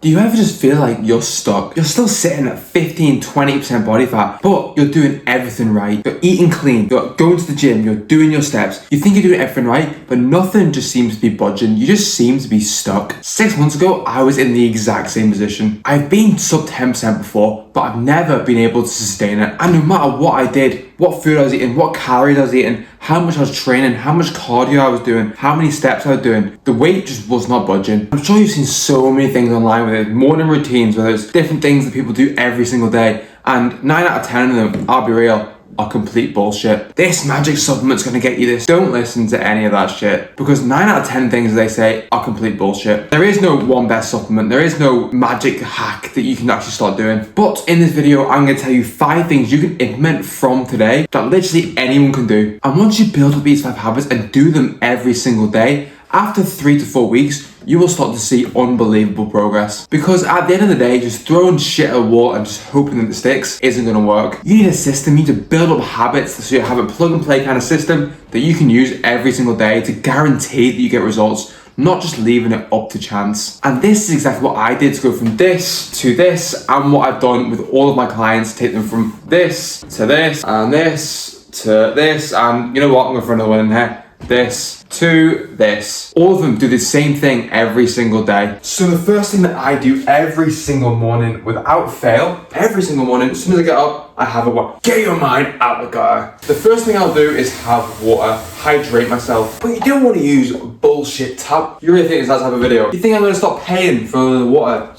Do you ever just feel like you're stuck? You're still sitting at 15-20% body fat, but you're doing everything right. You're eating clean, you're going to the gym, you're doing your steps. You think you're doing everything right, but nothing just seems to be budging. You just seem to be stuck. 6 months ago, I was in the exact same position. I've been sub 10% before, but I've never been able to sustain it. And no matter what I did, what food I was eating, what calories I was eating, how much I was training, how much cardio I was doing, how many steps I was doing, the weight just was not budging. I'm sure you've seen so many things online with it, morning routines, where there's different things that people do every single day, and 9 out of 10 of them, I'll be real, are complete bullshit. This magic supplement's gonna get you this. Don't listen to any of that shit, because 9 out of 10 things they say are complete bullshit. There is no one best supplement. There is no magic hack that you can actually start doing. But in this video, I'm gonna tell you 5 things you can implement from today that literally anyone can do. And once you build up these 5 habits and do them every single day, after 3 to 4 weeks, you will start to see unbelievable progress. Because at the end of the day, just throwing shit at a wall and just hoping that it sticks isn't gonna work. You need a system, you need to build up habits so you have a plug and play kind of system that you can use every single day to guarantee that you get results, not just leaving it up to chance. And this is exactly what I did to go from this to this, and what I've done with all of my clients, take them from this to this, and this to this, and you know what, I'm going for another one in here. This to this. All of them do the same thing every single day. So the first thing that I do every single morning without fail, every single morning, as soon as I get up, I have a water. Get your mind out the gutter. The first thing I'll do is have water, hydrate myself. But you don't want to use bullshit tap. You really think it's that type of video? You think I'm going to stop paying for the water?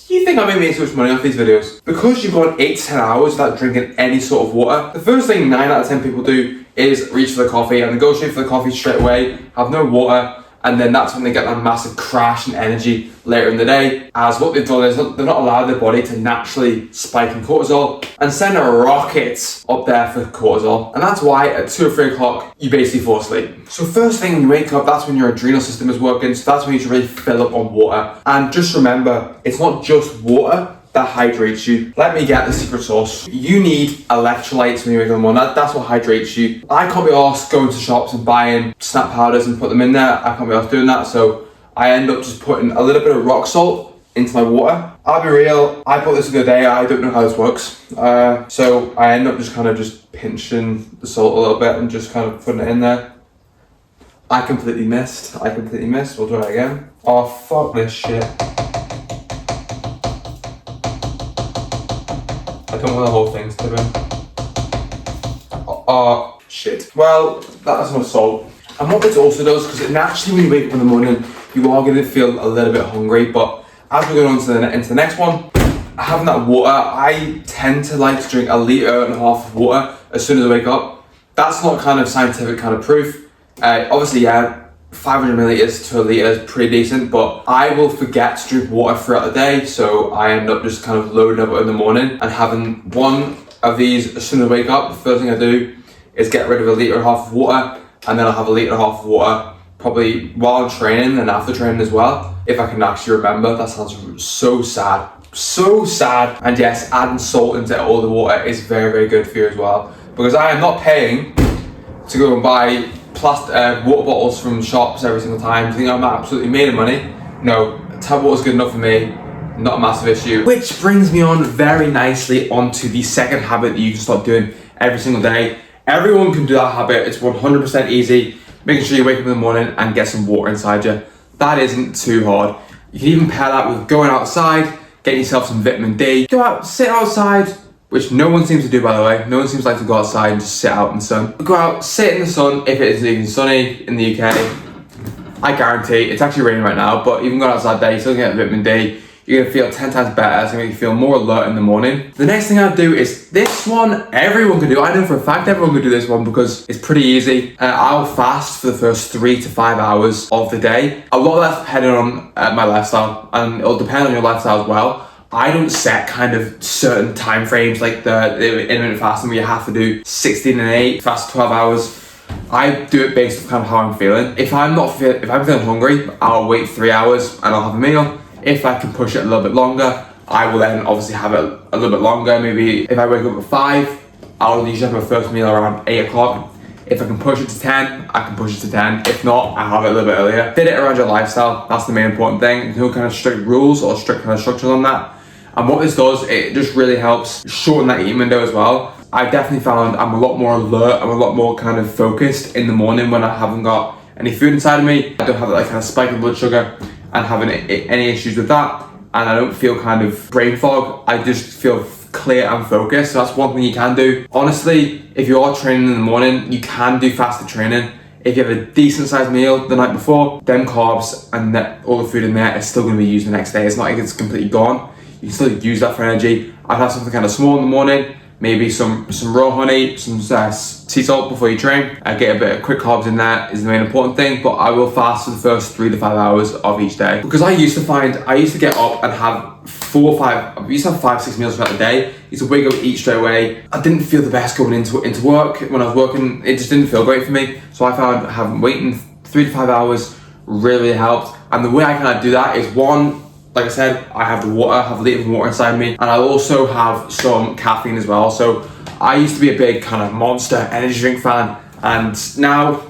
You think I'm making so much money off these videos? Because you've gone 8 to 10 hours without drinking any sort of water, the first thing 9 out of 10 people do is reach for the coffee and then go straight for the coffee straight away, have no water, and then that's when they get that massive crash in energy later in the day. As what they've done is they're not allowed their body to naturally spike in cortisol and send a rocket up there for cortisol. And that's why at 2 or 3 o'clock, you basically fall asleep. So first thing when you wake up, that's when your adrenal system is working. So that's when you should really fill up on water. And just remember, it's not just water that hydrates you. Let me get the secret sauce. You need electrolytes when you wake up in the morning. That's what hydrates you. I can't be asked going to shops and buying snap powders and put them in there. I can't be asked doing that. So I end up just putting a little bit of rock salt into my water. I'll be real, I put this the other day, I don't know how this works. So I end up just kind of just pinching the salt a little bit and just kind of putting it in there. I completely missed. We'll try it again. Oh, fuck this shit. I don't want the whole thing to tip in. Oh, shit. Well, that's no salt. And what this also does, because naturally when you wake up in the morning, you are going to feel a little bit hungry, but as we go on to the next one, having that water, I tend to like to drink 1.5 liters of water as soon as I wake up. That's not kind of scientific kind of proof. Obviously, yeah, 500 milliliters to 1 liter is pretty decent, but I will forget to drink water throughout the day, so I end up just kind of loading up in the morning and having one of these as soon as I wake up. The first thing I do is get rid of 1.5 liters of water, and then I'll have 1.5 liters of water probably while I'm training and after training as well, if I can actually remember. That sounds so sad. So sad. And yes, adding salt into all the water is very, very good for you as well, because I am not paying to go and buy water bottles from shops every single time. Do you think I'm absolutely made of money? No, tap water's good enough for me. Not a massive issue. Which brings me on very nicely onto the second habit that you can start doing every single day. Everyone can do that habit. It's 100% easy. Making sure you wake up in the morning and get some water inside you. That isn't too hard. You can even pair that with going outside, getting yourself some vitamin D. Go out, sit outside, which no one seems to do, by the way. No one seems like to go outside and just sit out in the sun. Go out, sit in the sun if it isn't even sunny in the UK. I guarantee, it's actually raining right now, but even going outside there, you're still gonna get vitamin D. You're gonna feel 10 times better. It's gonna make you feel more alert in the morning. The next thing I'll do is this one. Everyone can do. I know for a fact everyone can do this one because it's pretty easy. I'll fast for the first 3 to 5 hours of the day. A lot of that's depending on my lifestyle, and it'll depend on your lifestyle as well. I don't set kind of certain time frames like the intermittent fasting where you have to do 16 and 8, fast 12 hours. I do it based on kind of how I'm feeling. If I'm feeling hungry, I'll wait 3 hours and I'll have a meal. If I can push it a little bit longer, I will then obviously have it a little bit longer. Maybe if I wake up at 5, I'll usually have my first meal around 8 o'clock. If I can push it to 10, I can push it to 10. If not, I have it a little bit earlier. Fit it around your lifestyle. That's the main important thing. There's no kind of strict rules or strict kind of structures on that. And what this does, it just really helps shorten that eating window as well. I definitely found I'm a lot more alert, I'm a lot more kind of focused in the morning when I haven't got any food inside of me. I don't have that kind of spike in blood sugar and having any issues with that. And I don't feel kind of brain fog. I just feel clear and focused. So that's one thing you can do. Honestly, if you are training in the morning, you can do fasted training. If you have a decent sized meal the night before, then carbs and all the food in there is still going to be used the next day. It's not like it's completely gone. You can still use that for energy. I'd have something kind of small in the morning, maybe some raw honey, some sea salt before you train. I get a bit of quick carbs in there is the main important thing, but I will fast for the first 3 to 5 hours of each day. Because I used to get up and have 4 or 5, I used to have 5-6 meals throughout the day. I used to wake up, eat straight away. I didn't feel the best going into work. When I was working, it just didn't feel great for me. So I found waiting 3 to 5 hours really helped. And the way I kind of do that is one, like I said, I have the water, I have a liter of water inside me, and I also have some caffeine as well. So I used to be a big kind of Monster energy drink fan, and now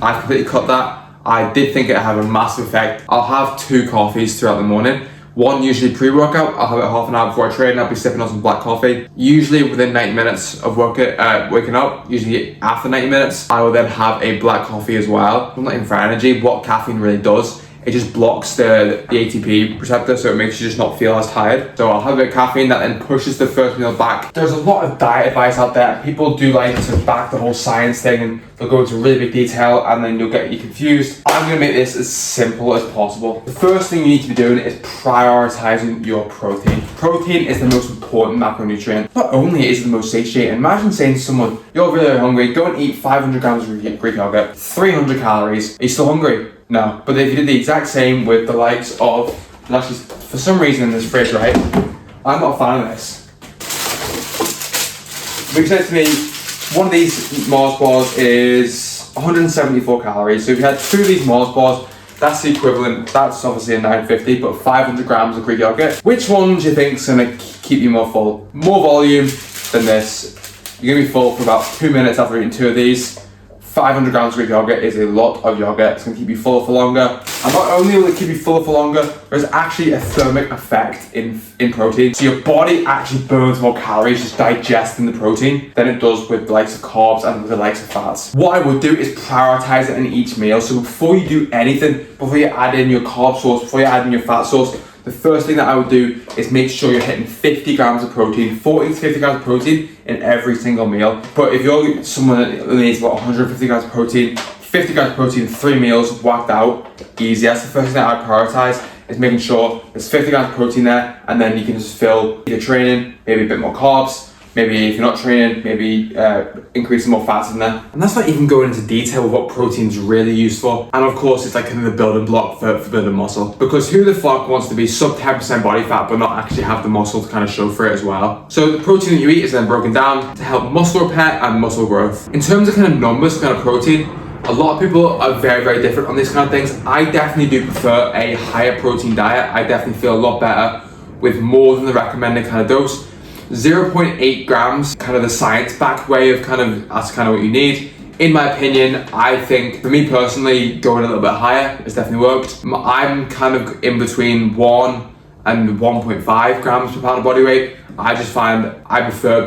I've completely cut that. I did think it had a massive effect. I'll have 2 coffees throughout the morning. One usually pre-workout, I'll have it half an hour before I train, I'll be sipping on some black coffee. Usually within 90 minutes of waking up, usually after 90 minutes, I will then have a black coffee as well. I'm not even for energy. What caffeine really does, it just blocks the ATP receptor, so it makes you just not feel as tired. So I'll have a bit of caffeine that then pushes the first meal back. There's a lot of diet advice out there. People do like to back the whole science thing and they'll go into really big detail and then you'll get you confused. I'm gonna make this as simple as possible. The first thing you need to be doing is prioritizing your protein. Protein is the most important macronutrient. Not only is it the most satiating, imagine saying to someone, you're really hungry, go and eat 500 grams of Greek yogurt, 300 calories. Are you still hungry? No. But if you did the exact same with the likes of, and actually for some reason in this fridge, right, I'm not a fan of this. But you said to me, one of these Mars bars is 174 calories. So if you had 2 of these Mars bars, that's the equivalent, that's obviously a 950, but 500 grams of Greek yogurt. Which one do you think is gonna keep you more full? More volume than this. You're gonna be full for about 2 minutes after eating 2 of these. 500 grams of Greek yogurt is a lot of yogurt. It's going to keep you fuller for longer. And not only will it keep you fuller for longer, there's actually a thermic effect in protein. So your body actually burns more calories just digesting the protein than it does with the likes of carbs and with the likes of fats. What I would do is prioritize it in each meal. So before you do anything, before you add in your carb source, before you add in your fat source, the first thing that I would do is make sure you're hitting 50 grams of protein, 40 to 50 grams of protein in every single meal. But if you're someone that needs about 150 grams of protein, 50 grams of protein, 3 meals, whacked out, easy. That's the first thing that I prioritize, is making sure there's 50 grams of protein there, and then you can just fill either training, maybe a bit more carbs, maybe if you're not training, maybe increase some more fats in there. And that's not even going into detail of what protein's really used for. And of course, it's like kind of the building block for building muscle. Because who the fuck wants to be sub 10% body fat but not actually have the muscle to kind of show for it as well? So the protein that you eat is then broken down to help muscle repair and muscle growth. In terms of kind of numbers, kind of protein, a lot of people are very, very different on these kind of things. I definitely do prefer a higher protein diet. I definitely feel a lot better with more than the recommended kind of dose. 0.8 grams, kind of the science-backed way of that's kind of what you need. In my opinion, I think, for me personally, going a little bit higher has definitely worked. I'm kind of in between 1 and 1.5 grams per pound of body weight. I just find I prefer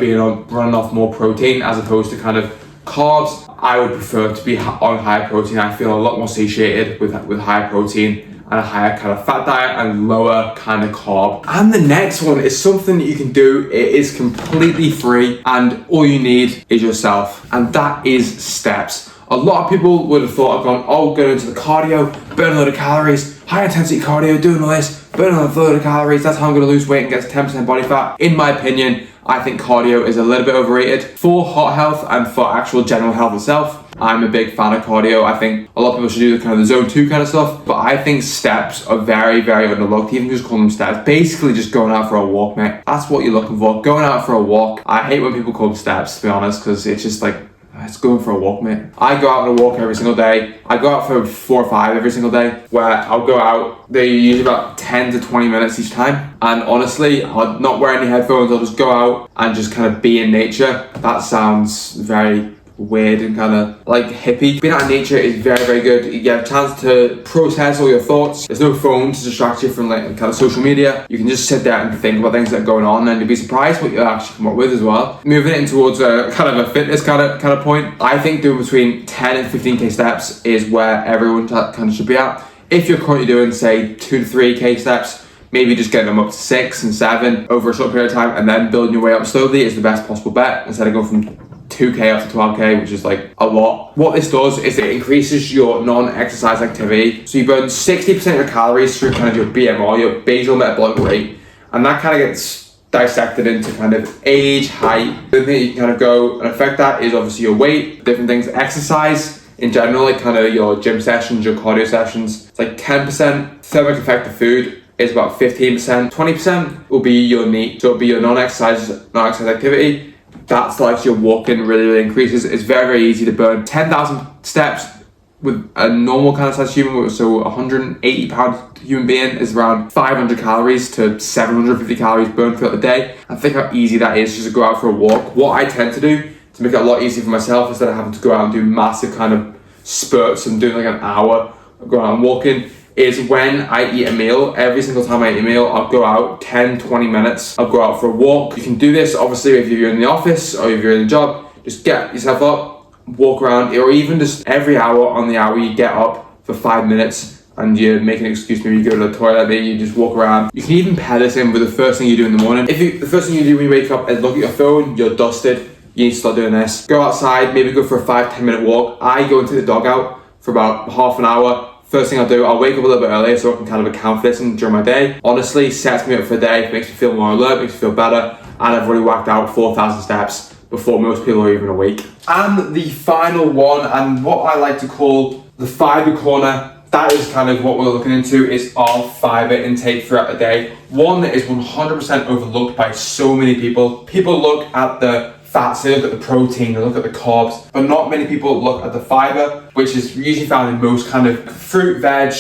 running off more protein as opposed to kind of carbs. I would prefer to be on higher protein. I feel a lot more satiated with higher protein and a higher kind of fat diet and lower kind of carb. And the next one is something that you can do. It is completely free and all you need is yourself, and that is steps. A lot of people would have thought, going into the cardio, burn a load of calories, high intensity cardio, doing all this, burn a load of calories, that's how I'm gonna lose weight and get to 10% body fat. In my opinion, I think cardio is a little bit overrated for heart health and for actual general health itself. I'm a big fan of cardio. I think a lot of people should do the kind of the zone 2 kind of stuff, but I think steps are very, very underlooked. Even just call them steps. Basically just going out for a walk, mate. That's what you're looking for. Going out for a walk. I hate when people call them steps, to be honest, because it's just like, it's going for a walk, mate. I go out on a walk every single day. I go out for 4 or 5 every single day, where I'll go out, they usually about 10 to 20 minutes each time. And honestly, I'll not wear any headphones. I'll just go out and just kind of be in nature. That sounds very weird and kind of like hippie. Being out in nature is very, very good. You get a chance to process all your thoughts. There's no phone to distract you from like kind of social media. You can just sit there and think about things that are going on, and you'll be surprised what you'll actually come up with as well. Moving it in towards a kind of a fitness kind of point, I think doing between 10 and 15k steps is where everyone kind of should be at. If you're currently doing say 2 to 3k steps, maybe just getting them up to 6 and 7 over a short period of time and then building your way up slowly is the best possible bet, instead of going from 2k up to 12k, which is like a lot. What this does is it increases your non-exercise activity. So you burn 60% of your calories through kind of your BMR, your basal metabolic rate, and that kind of gets dissected into kind of age, height. The thing that you can kind of go and affect that is obviously your weight, different things, exercise in general, like kind of your gym sessions, your cardio sessions. It's like 10% thermic effect of food is about 15%. 20% will be your NEAT, so it'll be your non-exercise activity. That's like your walking really increases. It's very, very easy to burn 10,000 steps with a normal kind of size human. So 180 pound human being is around 500 calories to 750 calories burned throughout the day. And think how easy that is just to go out for a walk. What I tend to do to make it a lot easier for myself, instead of having to go out and do massive kind of spurts and doing like an hour of going out and walking, is when I eat a meal, every single time I eat a meal, I'll go out 10-20 minutes, I'll go out for a walk. You can do this obviously if you're in the office or if you're in a job. Just get yourself up, walk around, or even just every hour on the hour you get up for 5 minutes and you make an excuse, maybe you go to the toilet, maybe you just walk around. You can even pair this in with the first thing you do in the morning. The first thing you do when you wake up is look at your phone, you're dusted, you need to start doing this. Go outside, maybe go for a 5-10 minute walk. I go and take the dog out for about half an hour. First thing I'll do, I'll wake up a little bit earlier so I can kind of account for this and during my day. Honestly, sets me up for the day, makes me feel more alert, makes me feel better, and I've already whacked out 4,000 steps before most people are even awake. And the final one, and what I like to call the fiber corner, that is kind of what we're looking into, is our fiber intake throughout the day. One that is 100% overlooked by so many people. People look at the fats, they look at the protein, they look at the carbs, but not many people look at the fiber, which is usually found in most kind of fruit, veg,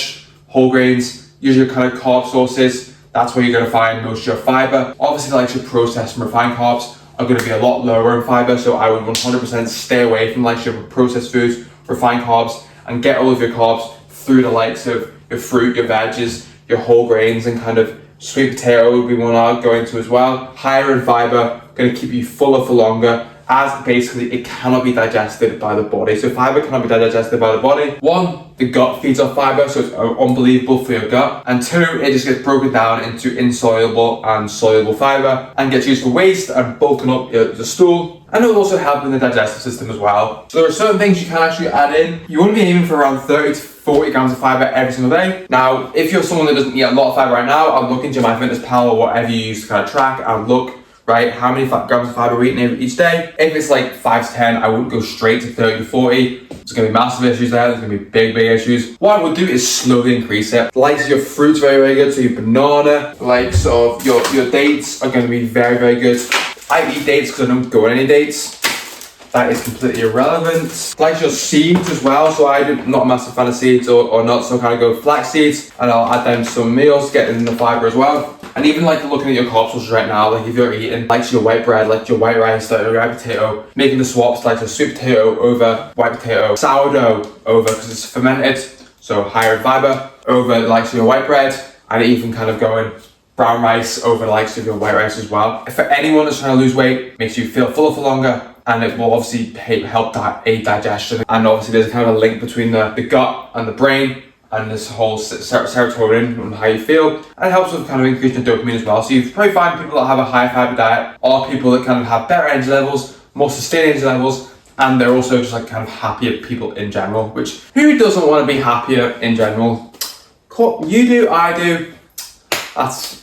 whole grains, usually kind of carb sources. That's where you're going to find most of your fiber. Obviously, like your processed and refined carbs are going to be a lot lower in fiber, so I would 100% stay away from like your processed foods, refined carbs, and get all of your carbs through the likes of your fruit, your veggies, your whole grains, and kind of sweet potato would be one I'll go into as well. Higher in fiber, going to keep you fuller for longer, as basically it cannot be digested by the body. So fiber cannot be digested by the body. One, the gut feeds off fiber, so it's unbelievable for your gut. And two, it just gets broken down into insoluble and soluble fiber and gets used for waste and bulking up the stool. And it will also help in the digestive system as well. So there are certain things you can actually add in. You want to be aiming for around 30 to 40 grams of fiber every single day. Now, if you're someone that doesn't eat a lot of fiber right now, I'll look into MyFitnessPal or whatever you use to kind of track and look, right, how many grams of fiber we're eating each day. If it's like 5 to 10, I wouldn't go straight to 30 to 40. There's going to be massive issues there. There's going to be big issues. What I would do is slowly increase it. The likes of your fruits, very good. So your banana, the likes of your dates are going to be very good. I eat dates because I don't go on any dates. That is completely irrelevant. Like your seeds as well, so I'm not a massive fan of seeds or nuts, so I kind of go flax seeds, and I'll add them to some meals, get in the fiber as well. And even like looking at your carb sources right now, like if you're eating like your white bread, like your white rice, like your white potato, making the swaps like a sweet potato over white potato, sourdough over, because it's fermented, so higher in fiber, over like your white bread, and even kind of going brown rice over the likes of your white rice as well. For anyone that's trying to lose weight, makes you feel fuller for longer, and it will obviously help aid digestion. And obviously there's kind of a link between the gut and the brain and this whole serotonin and how you feel. And it helps with kind of increasing dopamine as well. So you probably find people that have a high fiber diet are people that kind of have better energy levels, more sustained energy levels, and they're also just like kind of happier people in general, which who doesn't want to be happier in general? You do, I do.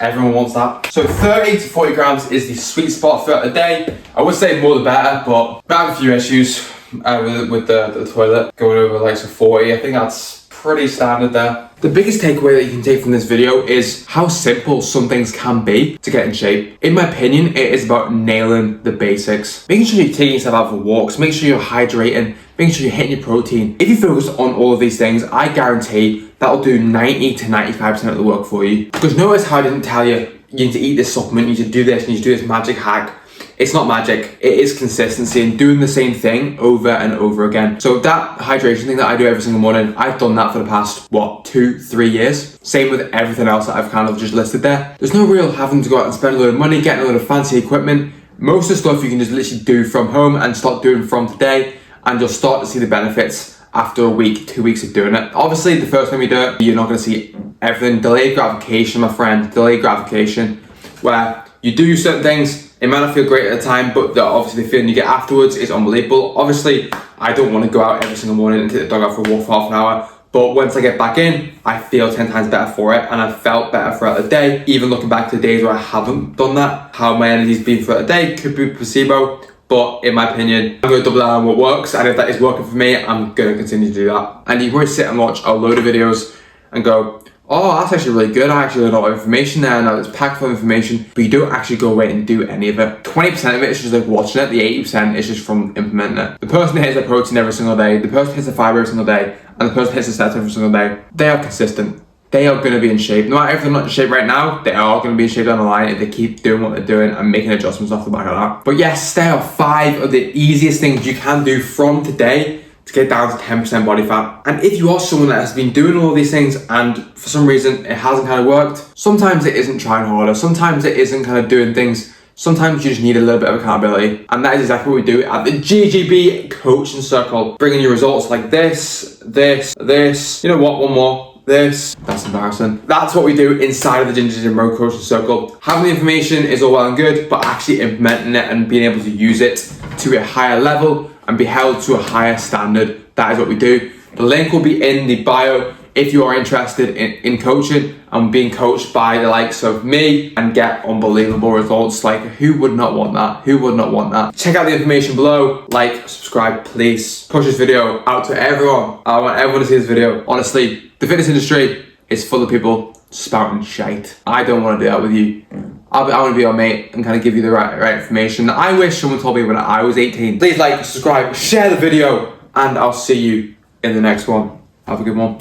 Everyone wants that. So 30 to 40 grams is the sweet spot throughout the day. I would say more the better, but I have a few issues with the toilet going over like 40. I think that's pretty standard there. The biggest takeaway that you can take from this video is how simple some things can be to get in shape. In my opinion, it is about nailing the basics. Making sure you're taking yourself out for walks, make sure you're hydrating, making sure you're hitting your protein. If you focus on all of these things, I guarantee that'll do 90 to 95% of the work for you. Because notice how I didn't tell you, you need to eat this supplement, you need to do this, you need to do this magic hack. It's not magic, it is consistency and doing the same thing over and over again. So that hydration thing that I do every single morning, I've done that for the past, 2-3 years. Same with everything else that I've kind of just listed there. There's no real having to go out and spend a load of money, getting a load of fancy equipment. Most of the stuff you can just literally do from home and start doing from today, and you'll start to see the benefits after a week, 2 weeks of doing it. Obviously, the first time you do it, you're not gonna see everything. Delayed gratification, my friend, delayed gratification, where you do certain things, it might not feel great at the time, but obviously the feeling you get afterwards is unbelievable. Obviously, I don't want to go out every single morning and take the dog out for a walk for half an hour, but once I get back in, I feel 10 times better for it, and I've felt better throughout the day. Even looking back to the days where I haven't done that, how my energy's been throughout the day could be placebo, but in my opinion, I'm going to double down on what works, and if that is working for me, I'm going to continue to do that. And you can always sit and watch a load of videos and go, oh, that's actually really good. I actually learned a lot of information there. Now it's packed full of information, but you don't actually go away and do any of it. 20% of it is just like watching it. The 80% is just from implementing it. The person that hits their protein every single day, the person hits the fiber every single day, and the person hits the steps every single day, they are consistent. They are going to be in shape. No matter if they're not in shape right now, they are going to be in shape down the line if they keep doing what they're doing and making adjustments off the back of that. But yes, there are 5 of the easiest things you can do from today to get down to 10% body fat. And if you are someone that has been doing all of these things and for some reason it hasn't kind of worked, sometimes it isn't trying harder, sometimes it isn't kind of doing things, sometimes you just need a little bit of accountability. And that is exactly what we do at the GGB Coaching Circle, bringing you results like this, you know what, one more, this. That's embarrassing. That's what we do inside of the Ginger Gym Bro Coaching Circle. Having the information is all well and good, but actually implementing it and being able to use it to a higher level and be held to a higher standard, that is what we do. The link will be in the bio if you are interested in coaching and being coached by the likes of me and get unbelievable results. Like, who would not want that? Who would not want that? Check out the information below. Like, subscribe, please. Push this video out to everyone. I want everyone to see this video. Honestly, the fitness industry is full of people spouting shite. I don't want to do that with you. I want to be your mate and kind of give you the right information. I wish someone told me when I was 18. Please like, subscribe, share the video, and I'll see you in the next one. Have a good one.